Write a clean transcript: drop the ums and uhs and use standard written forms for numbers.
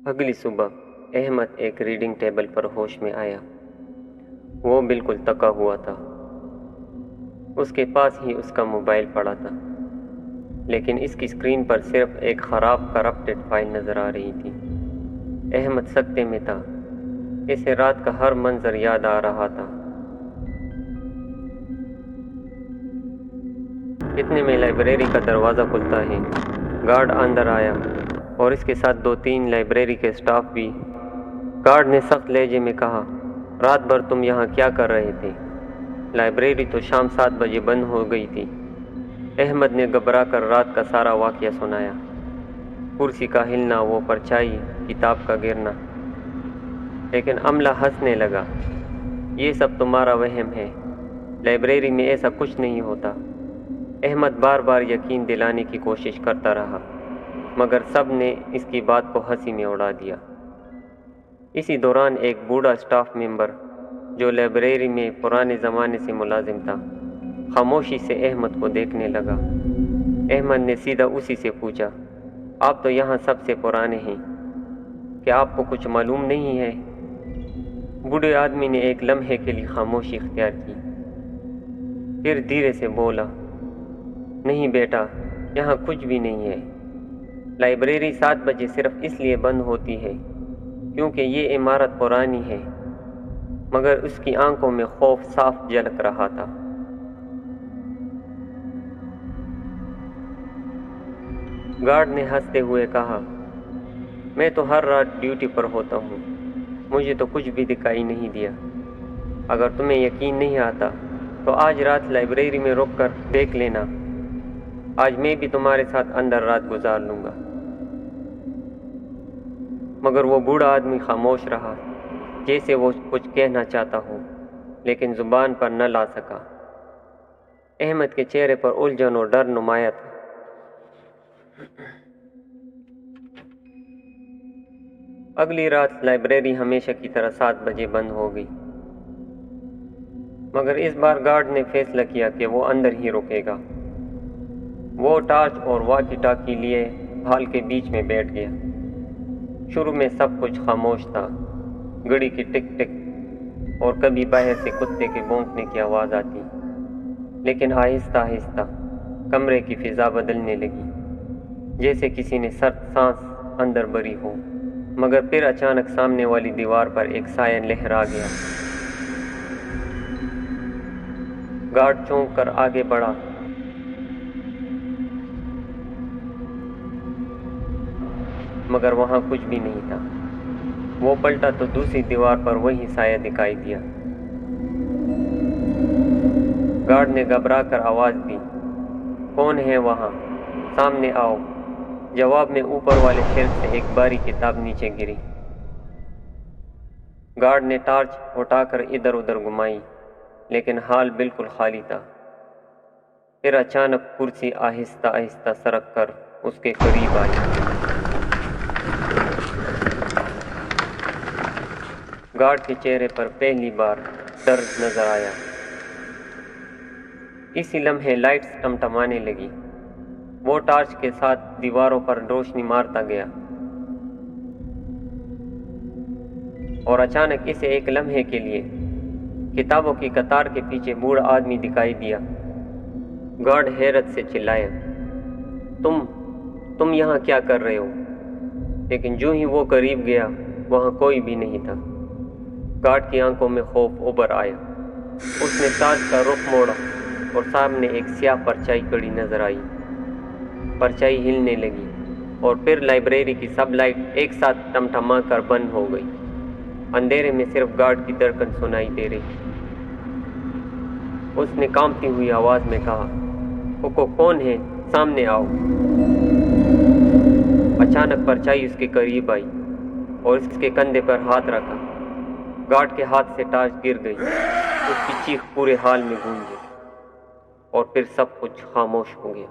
اگلی صبح احمد ایک ریڈنگ ٹیبل پر ہوش میں آیا۔ وہ بالکل تکا ہوا تھا۔ اس کے پاس ہی اس کا موبائل پڑا تھا، لیکن اس کی اسکرین پر صرف ایک خراب کرپٹڈ فائل نظر آ رہی تھی۔ احمد سکتے میں تھا۔ اسے رات کا ہر منظر یاد آ رہا تھا۔ اتنے میں لائبریری کا دروازہ کھلتا ہے۔ گارڈ اندر آیا اور اس کے ساتھ 2-3 لائبریری کے سٹاف بھی۔ گارڈ نے سخت لہجے میں کہا، رات بھر تم یہاں کیا کر رہے تھے؟ لائبریری تو شام 7 بجے بند ہو گئی تھی۔ احمد نے گھبرا کر رات کا سارا واقعہ سنایا۔ کرسی کا ہلنا، وہ پرچھائی، کتاب کا گرنا۔ لیکن عملہ ہنسنے لگا۔ یہ سب تمہارا وہم ہے۔ لائبریری میں ایسا کچھ نہیں ہوتا۔ احمد بار بار یقین دلانے کی کوشش کرتا رہا، مگر سب نے اس کی بات کو ہنسی میں اڑا دیا۔ اسی دوران ایک بوڑھا سٹاف ممبر جو لائبریری میں پرانے زمانے سے ملازم تھا، خاموشی سے احمد کو دیکھنے لگا۔ احمد نے سیدھا اسی سے پوچھا، آپ تو یہاں سب سے پرانے ہیں، کیا آپ کو کچھ معلوم نہیں ہے؟ بوڑھے آدمی نے ایک لمحے کے لیے خاموشی اختیار کی، پھر دھیرے سے بولا، نہیں بیٹا، یہاں کچھ بھی نہیں ہے۔ لائبریری 7 بجے صرف اس لیے بند ہوتی ہے کیونکہ یہ عمارت پرانی ہے۔ مگر اس کی آنکھوں میں خوف صاف جھلک رہا تھا۔ گارڈ نے ہنستے ہوئے کہا، میں تو ہر رات ڈیوٹی پر ہوتا ہوں، مجھے تو کچھ بھی دکھائی نہیں دیا۔ اگر تمہیں یقین نہیں آتا تو آج رات لائبریری میں رک کر دیکھ لینا۔ آج میں بھی تمہارے ساتھ اندر رات گزار لوں گا۔ مگر وہ بوڑھا آدمی خاموش رہا، جیسے وہ کچھ کہنا چاہتا ہو لیکن زبان پر نہ لا سکا۔ احمد کے چہرے پر الجھن اور ڈر نمایاں تھا۔ اگلی رات لائبریری ہمیشہ کی طرح 7 بجے بند ہو گئی، مگر اس بار گارڈ نے فیصلہ کیا کہ وہ اندر ہی رکے گا۔ وہ ٹارچ اور واکی ٹاکی لیے ہال کے بیچ میں بیٹھ گیا۔ شروع میں سب کچھ خاموش تھا، گھڑی کی ٹک ٹک اور کبھی باہر سے کتے کے بھونکنے کی آواز آتی، لیکن آہستہ آہستہ کمرے کی فضا بدلنے لگی، جیسے کسی نے سرد سانس اندر بھری ہو۔ مگر پھر اچانک سامنے والی دیوار پر ایک سایہ لہرا گیا۔ گارڈ چونک کر آگے بڑھا، مگر وہاں کچھ بھی نہیں تھا۔ وہ پلٹا تو دوسری دیوار پر وہی سایہ دکھائی دیا۔ گارڈ نے گھبرا کر آواز دی، کون ہے وہاں؟ سامنے آؤ۔ جواب میں اوپر والے شیلف سے ایک بھاری کتاب نیچے گری۔ گارڈ نے ٹارچ اٹھا کر ادھر ادھر گھمائی، لیکن ہال بالکل خالی تھا۔ پھر اچانک کرسی آہستہ آہستہ سرک کر اس کے قریب آئی۔ گارڈ کے چہرے پر پہلی بار ڈر نظر آیا۔ اسی لمحے لائٹس ٹمٹمانے لگی۔ وہ ٹارچ کے ساتھ دیواروں پر روشنی مارتا گیا، اور اچانک اسے ایک لمحے کے لیے کتابوں کی قطار کے پیچھے بوڑھا آدمی دکھائی دیا۔ گارڈ حیرت سے چلایا، تم یہاں کیا کر رہے ہو؟ لیکن جو ہی وہ قریب گیا، وہاں کوئی بھی نہیں تھا۔ گارڈ کی آنکھوں میں خوف ابھر آیا۔ اس نے ٹارچ کا رخ موڑا اور سامنے ایک سیاہ پرچھائی کھڑی نظر آئی۔ پرچھائی ہلنے لگی اور پھر لائبریری کی سب لائٹ ایک ساتھ ٹمٹما کر بند ہو گئی۔ اندھیرے میں صرف گارڈ کی دھڑکن سنائی دے رہی۔ اس نے کانپتی ہوئی آواز میں کہا، کوکو کون ہے؟ سامنے آؤ۔ اچانک پرچھائی اس کے قریب آئی اور اس کے کندھے پر ہاتھ رکھا۔ گارڈ کے ہاتھ سے ٹارچ گر گئی۔ اس کی چیخ پورے ہال میں گونجی اور پھر سب کچھ خاموش ہو گیا۔